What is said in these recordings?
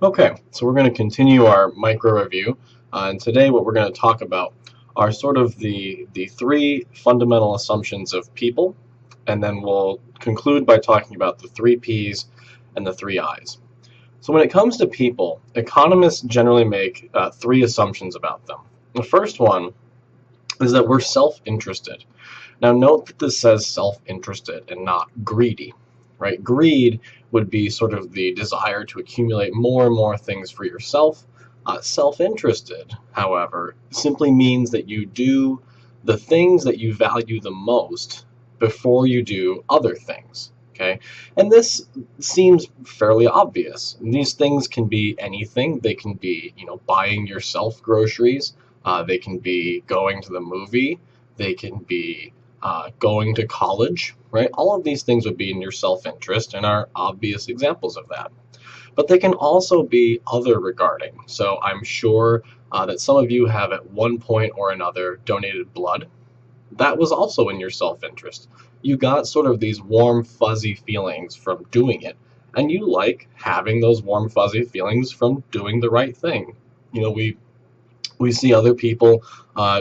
Okay, so we're going to continue our micro review, and today what we're going to talk about are sort of the three fundamental assumptions of people, and then we'll conclude by talking about the three P's and the three I's. So when it comes to people, economists generally make three assumptions about them. The first one is that we're self-interested. Now note that this says self-interested and not greedy, right? Greed would be sort of the desire to accumulate more and more things for yourself. Self-interested, however, simply means that you do the things that you value the most before you do other things. Okay, and this seems fairly obvious. These things can be anything. They can be, buying yourself groceries. They can be going to the movie. They can be going to college, right? All of these things would be in your self-interest and are obvious examples of that. But they can also be other regarding. So I'm sure that some of you have at one point or another donated blood. That was also in your self-interest. You got sort of these warm, fuzzy feelings from doing it, and you like having those warm, fuzzy feelings from doing the right thing. We see other people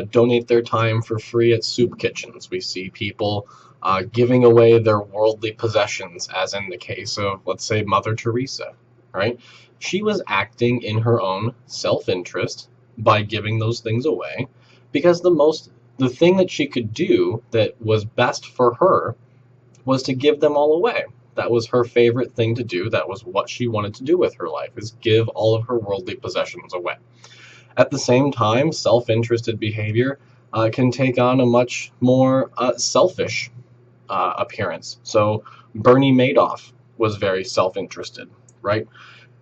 donate their time for free at soup kitchens. We see people giving away their worldly possessions, as in the case of, let's say, Mother Teresa, right? She was acting in her own self-interest by giving those things away because the thing that she could do that was best for her was to give them all away. That was her favorite thing to do. That was what she wanted to do with her life, is give all of her worldly possessions away. At the same time, self-interested behavior can take on a much more selfish appearance. So Bernie Madoff was very self-interested, right?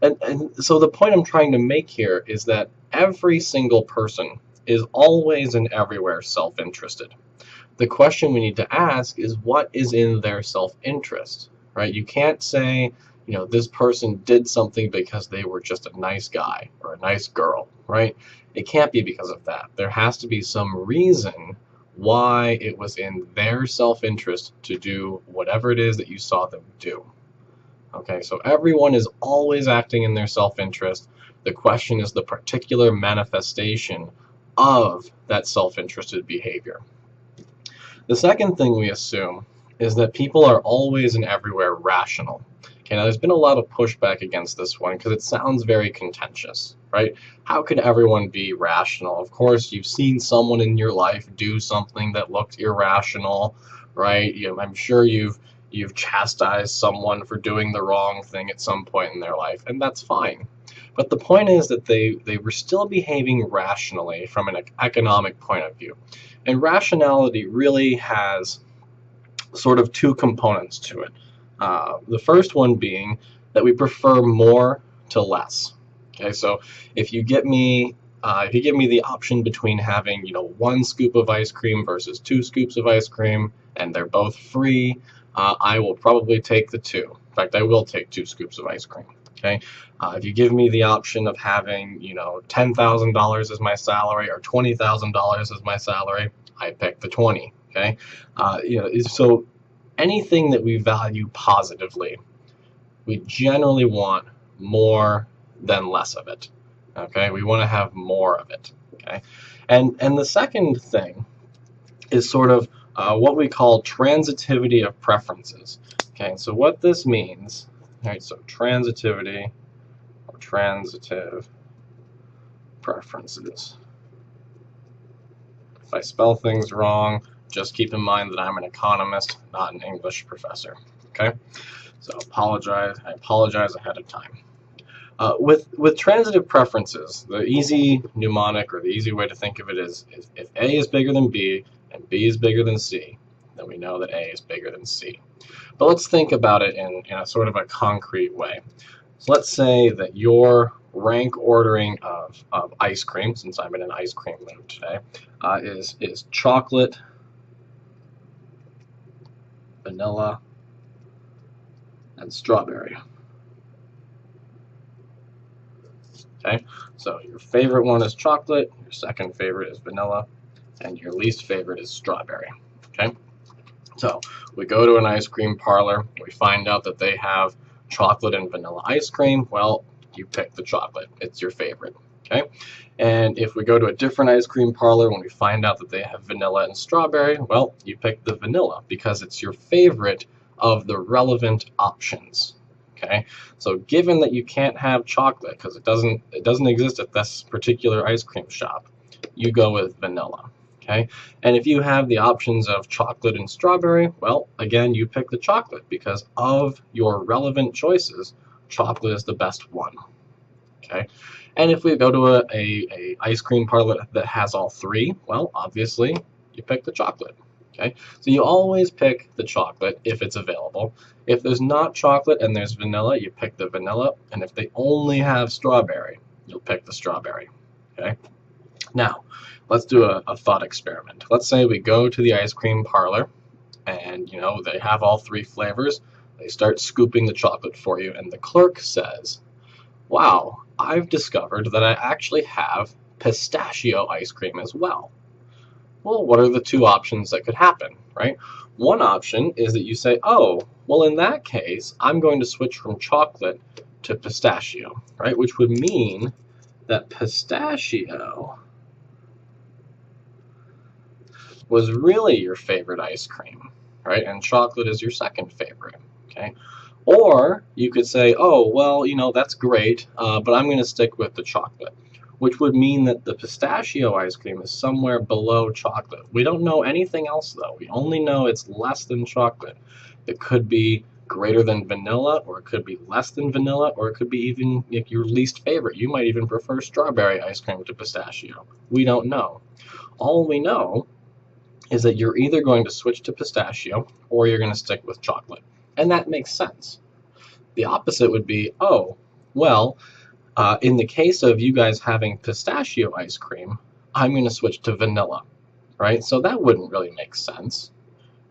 And so the point I'm trying to make here is that every single person is always and everywhere self-interested. The question we need to ask is, what is in their self-interest, right? You can't say, this person did something because they were just a nice guy or a nice girl, right? It can't be because of that. There has to be some reason why it was in their self-interest to do whatever it is that you saw them do. Okay, so everyone is always acting in their self-interest. The question is the particular manifestation of that self-interested behavior. The second thing we assume is that people are always and everywhere rational. Okay, now there's been a lot of pushback against this one because it sounds very contentious, right? How could everyone be rational? Of course, you've seen someone in your life do something that looked irrational, right? I'm sure you've chastised someone for doing the wrong thing at some point in their life, and that's fine. But the point is that they were still behaving rationally from an economic point of view. And rationality really has sort of two components to it. The first one being that we prefer more to less. Okay, so if you give me the option between having one scoop of ice cream versus 2 scoops of ice cream, and they're both free, I will probably take the two. In fact, I will take 2 scoops of ice cream. Okay, if you give me the option of having $10,000 as my salary or $20,000 as my salary, I pick the 20. Okay, so anything that we value positively, we generally want more than less of it. Okay, we want to have more of it. Okay, and the second thing is sort of what we call transitivity of preferences. Okay, so what this means, all right, so transitivity or transitive preferences. If I spell things wrong, just keep in mind that I'm an economist, not an English professor. Okay, so I apologize ahead of time. With transitive preferences, the easy mnemonic or the easy way to think of it is if A is bigger than B and B is bigger than C, then we know that A is bigger than C. But let's think about it in a sort of a concrete way. So let's say that your rank ordering of ice cream, since I'm in an ice cream mood today, is chocolate, vanilla, and strawberry. Okay, so your favorite one is chocolate, your second favorite is vanilla, and your least favorite is strawberry. Okay, so we go to an ice cream parlor, we find out that they have chocolate and vanilla ice cream. Well, you pick the chocolate. It's your favorite. Okay? And if we go to a different ice cream parlor, when we find out that they have vanilla and strawberry, well, you pick the vanilla because it's your favorite of the relevant options. Okay? So given that you can't have chocolate because it doesn't exist at this particular ice cream shop, you go with vanilla. Okay? And if you have the options of chocolate and strawberry, well, again, you pick the chocolate because of your relevant choices, chocolate is the best one. Okay? And if we go to a ice cream parlor that has all three, well, obviously, you pick the chocolate. Okay? So you always pick the chocolate if it's available. If there's not chocolate and there's vanilla, you pick the vanilla. And if they only have strawberry, you'll pick the strawberry. Okay? Now, let's do a thought experiment. Let's say we go to the ice cream parlor and, you know, they have all three flavors. They start scooping the chocolate for you, and the clerk says, wow, I've discovered that I actually have pistachio ice cream as well. Well, what are the two options that could happen, right? One option is that you say, oh, well, in that case, I'm going to switch from chocolate to pistachio, right? Which would mean that pistachio was really your favorite ice cream, right? And chocolate is your second favorite, okay? Or you could say, oh, well, you know, that's great, but I'm going to stick with the chocolate, which would mean that the pistachio ice cream is somewhere below chocolate. We don't know anything else, though. We only know it's less than chocolate. It could be greater than vanilla, or it could be less than vanilla, or it could be even like your least favorite. You might even prefer strawberry ice cream to pistachio. We don't know. All we know is that you're either going to switch to pistachio or you're going to stick with chocolate. And that makes sense. The opposite would be, oh, well, in the case of you guys having pistachio ice cream, I'm going to switch to vanilla, right? So that wouldn't really make sense,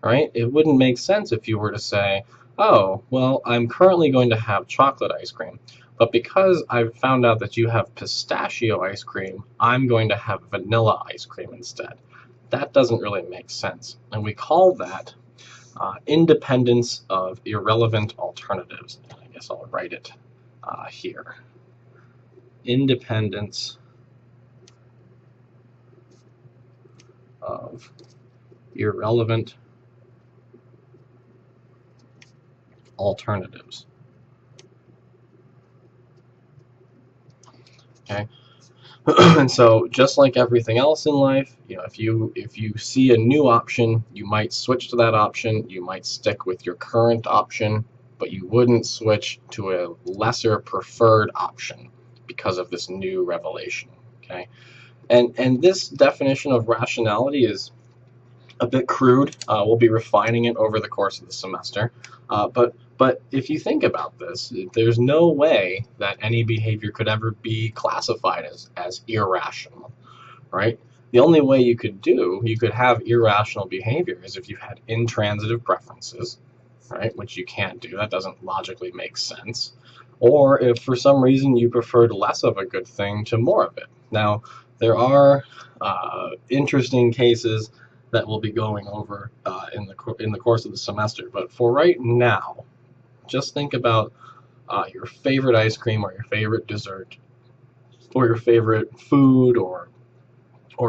right? It wouldn't make sense if you were to say, oh, well, I'm currently going to have chocolate ice cream, but because I've found out that you have pistachio ice cream, I'm going to have vanilla ice cream instead. That doesn't really make sense. And we call that independence of irrelevant alternatives. I guess I'll write it here. Independence of irrelevant alternatives. Okay. And so just like everything else in life, you know, if you see a new option, you might switch to that option, you might stick with your current option, but you wouldn't switch to a lesser preferred option because of this new revelation. Okay. And this definition of rationality is a bit crude. We'll be refining it over the course of the semester. But if you think about this, there's no way that any behavior could ever be classified as irrational, right? The only way you could have irrational behavior is if you had intransitive preferences, right? Which you can't do. That doesn't logically make sense. Or if for some reason you preferred less of a good thing to more of it. Now, there are interesting cases that we'll be going over in the course of the semester. But for right now, just think about your favorite ice cream or your favorite dessert or your favorite food or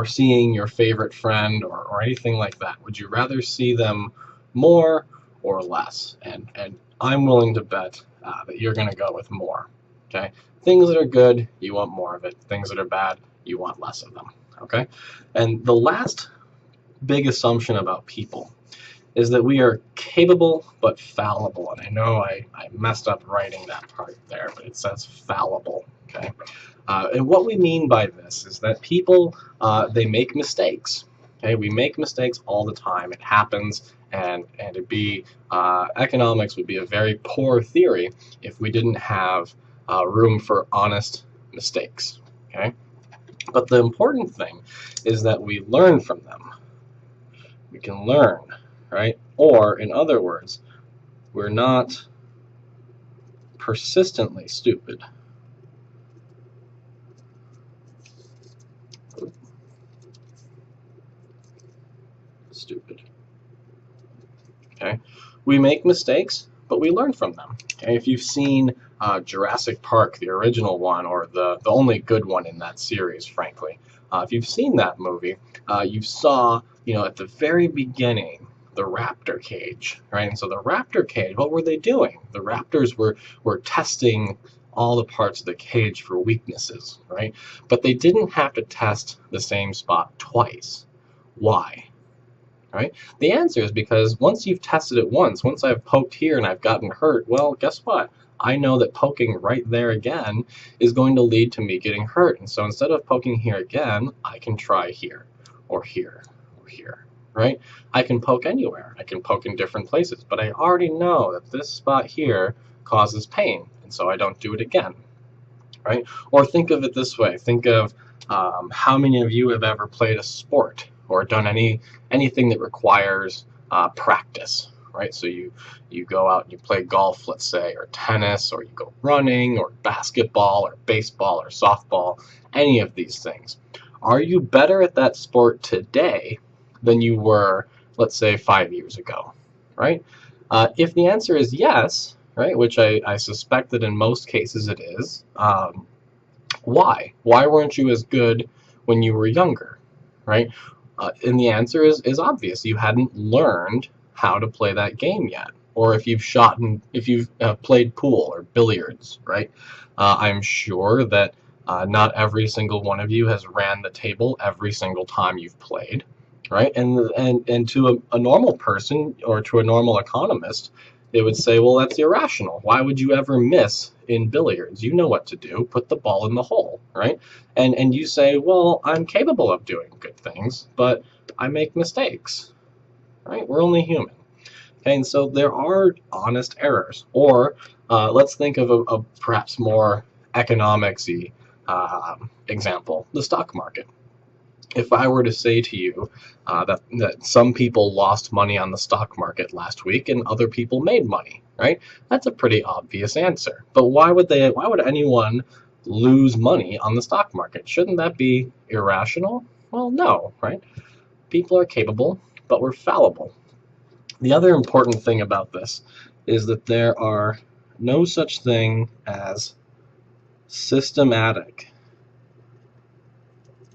seeing your favorite friend or anything like that. Would you rather see them more or less? And I'm willing to bet that you're going to go with more. Okay? Things that are good, you want more of it. Things that are bad, you want less of them. Okay? And the last big assumption about people is that we are capable but fallible. And I know I messed up writing that part there, but it says fallible. Okay, and what we mean by this is that people, they make mistakes. Okay, we make mistakes all the time. It happens, and it'd be economics would be a very poor theory if we didn't have room for honest mistakes. Okay, but the important thing is that we learn from them. We can learn, right? Or, in other words, we're not persistently stupid. Okay, we make mistakes, but we learn from them. Okay, if you've seen Jurassic Park, the original one, or the only good one in that series, frankly. If you've seen that movie, you saw, at the very beginning, the raptor cage, right? And so the raptor cage, what were they doing? The raptors were testing all the parts of the cage for weaknesses, right? But they didn't have to test the same spot twice. Why? Right? The answer is because once you've tested it once I've poked here and I've gotten hurt, well, guess what? I know that poking right there again is going to lead to me getting hurt. And so instead of poking here again, I can try here or here or here, right? I can poke anywhere. I can poke in different places, but I already know that this spot here causes pain, and so I don't do it again, right? Or think of it this way. Think of how many of you have ever played a sport or done anything that requires practice, right? So you go out and you play golf, let's say, or tennis, or you go running, or basketball, or baseball, or softball, any of these things. Are you better at that sport today than you were, let's say, 5 years ago, right? If the answer is yes, right, which I suspect that in most cases it is, why? Why weren't you as good when you were younger, right? And the answer is obvious. You hadn't learned how to play that game yet. Or if you've played pool or billiards, right? I'm sure that not every single one of you has ran the table every single time you've played, right? And to a normal person or to a normal economist, they would say, well, that's irrational. Why would you ever miss in billiards? You know what to do. Put the ball in the hole, right? And you say, well, I'm capable of doing good things, but I make mistakes, right? We're only human. Okay, and so there are honest errors. Or let's think of a perhaps more economics-y example, the stock market. If I were to say to you that some people lost money on the stock market last week and other people made money, right? That's a pretty obvious answer. But why would anyone lose money on the stock market? Shouldn't that be irrational? Well, no, right? People are capable, but we're fallible. The other important thing about this is that there are no such thing as systematic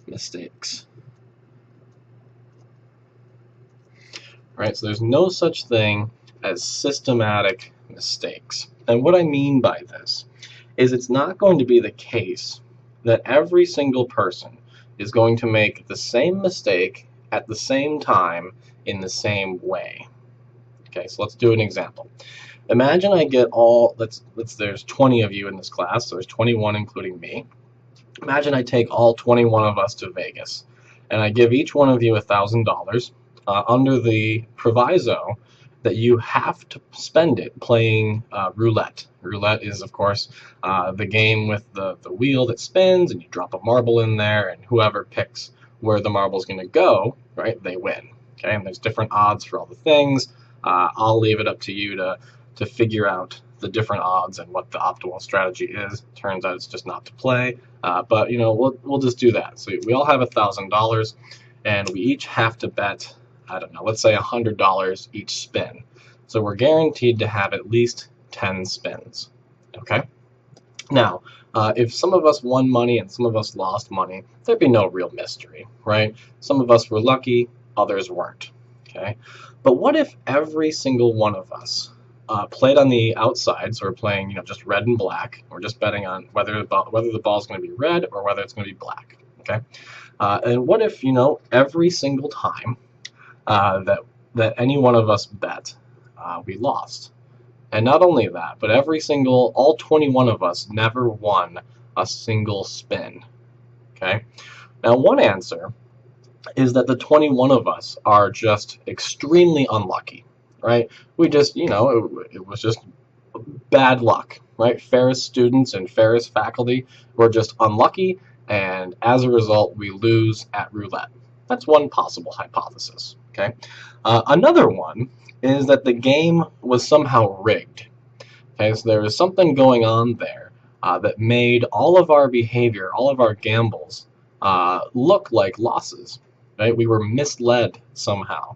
mistakes. Right? So there's no such thing as systematic mistakes. And what I mean by this is it's not going to be the case that every single person is going to make the same mistake at the same time in the same way. Okay, so let's do an example. Imagine I get there's 20 of you in this class, so there's 21 including me. Imagine I take all 21 of us to Vegas, and I give each one of you $1,000 under the proviso that you have to spend it playing roulette. Roulette is, of course, the game with the wheel that spins, and you drop a marble in there, and whoever picks where the marble's going to go, right, they win. Okay, and there's different odds for all the things. I'll leave it up to you to figure out the different odds and what the optimal strategy is. Turns out it's just not to play, but we'll just do that. So we all have $1,000, and we each have to bet, I don't know, let's say $100 each spin. So we're guaranteed to have at least 10 spins. Okay. Now, if some of us won money and some of us lost money, there'd be no real mystery, right? Some of us were lucky, others weren't. Okay. But what if every single one of us played on the outside, so we're playing, just red and black. We're just betting on whether the ball is going to be red or whether it's going to be black. Okay. And what if, every single time that any one of us bet, we lost? And not only that, but all 21 of us never won a single spin. Okay. Now, one answer is that the 21 of us are just extremely unlucky, right? We just, it was just bad luck, right? Ferris students and Ferris faculty were just unlucky, and as a result, we lose at roulette. That's one possible hypothesis, okay? Another one is that the game was somehow rigged. Okay, so there was something going on there that made all of our behavior, all of our gambles, look like losses. Right? We were misled somehow.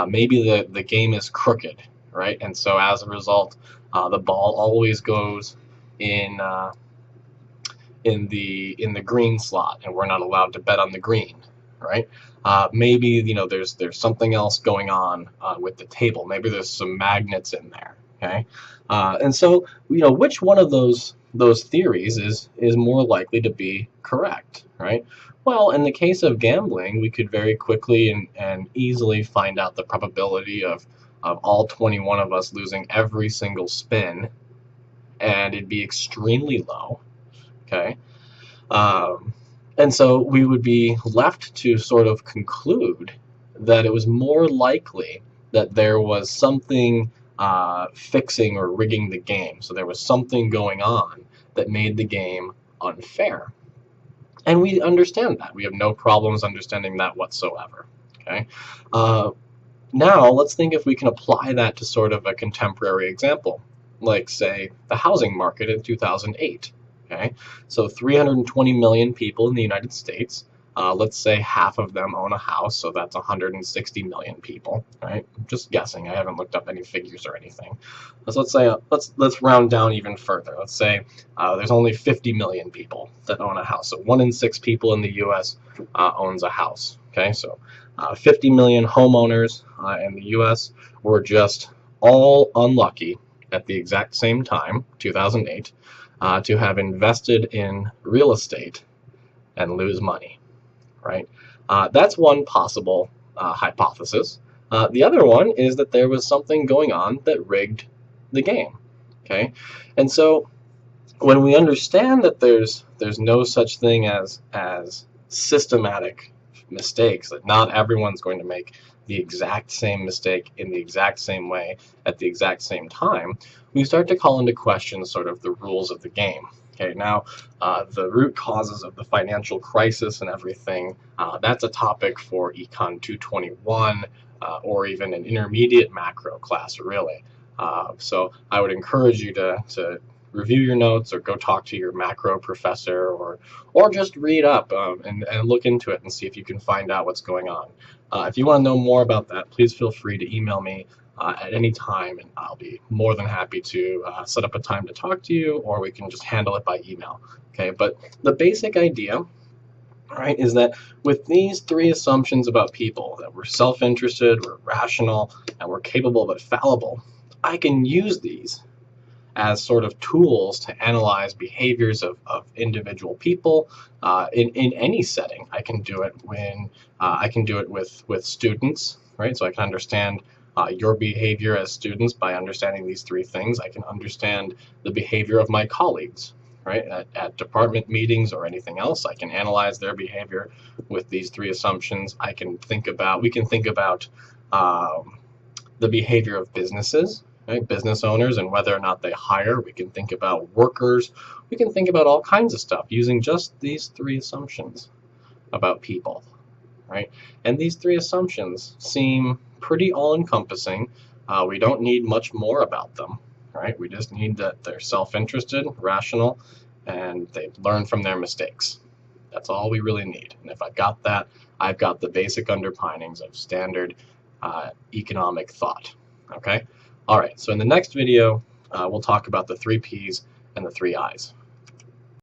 Maybe the game is crooked, right? And so as a result, the ball always goes in the green slot, and we're not allowed to bet on the green, right? Maybe there's something else going on with the table. Maybe there's some magnets in there. Okay, and so which one of those theories is more likely to be correct, right? Well, in the case of gambling, we could very quickly and easily find out the probability of all 21 of us losing every single spin, and it'd be extremely low. Okay, and so we would be left to sort of conclude that it was more likely that there was something fixing or rigging the game. So there was something going on that made the game unfair. And we understand that. We have no problems understanding that whatsoever. Okay. Now let's think if we can apply that to sort of a contemporary example, like say the housing market in 2008. Okay, so 320 million people in the United States. Let's say half of them own a house, so that's 160 million people. Right? I'm just guessing. I haven't looked up any figures or anything. So let's say let's round down even further. Let's say there's only 50 million people that own a house. So 1 in 6 people in the U.S. Owns a house. Okay, so 50 million homeowners in the U.S. were just all unlucky at the exact same time, 2008. To have invested in real estate and lose money, right? That's one possible hypothesis. The other one is that there was something going on that rigged the game, okay? And so when we understand that there's no such thing as systematic mistakes, that not everyone's going to make the exact same mistake in the exact same way at the exact same time, we start to call into question sort of the rules of the game. Okay, now the root causes of the financial crisis and everything, that's a topic for Econ 221 or even an intermediate macro class, really. So I would encourage you to review your notes or go talk to your macro professor or just read up and look into it and see if you can find out what's going on. If you want to know more about that, please feel free to email me at any time, and I'll be more than happy to set up a time to talk to you, or we can just handle it by email. Okay, but the basic idea, right, is that with these 3 assumptions about people, that we're self-interested, we're rational, and we're capable but fallible, I can use these as sort of tools to analyze behaviors of individual people in any setting. I can do it when I can do it with students, right? So I can understand your behavior as students by understanding these 3 things. I can understand the behavior of my colleagues, right? At department meetings or anything else, I can analyze their behavior with these 3 assumptions. We can think about the behavior of businesses, right? Business owners and whether or not they hire. We can think about workers. We can think about all kinds of stuff using just these 3 assumptions about people, right? And these 3 assumptions seem pretty all-encompassing. We don't need much more about them, right? We just need that they're self-interested, rational, and they learn from their mistakes. That's all we really need. And if I've got that, I've got the basic underpinnings of standard economic thought, okay? All right, so in the next video, we'll talk about the 3 Ps and the 3 Is.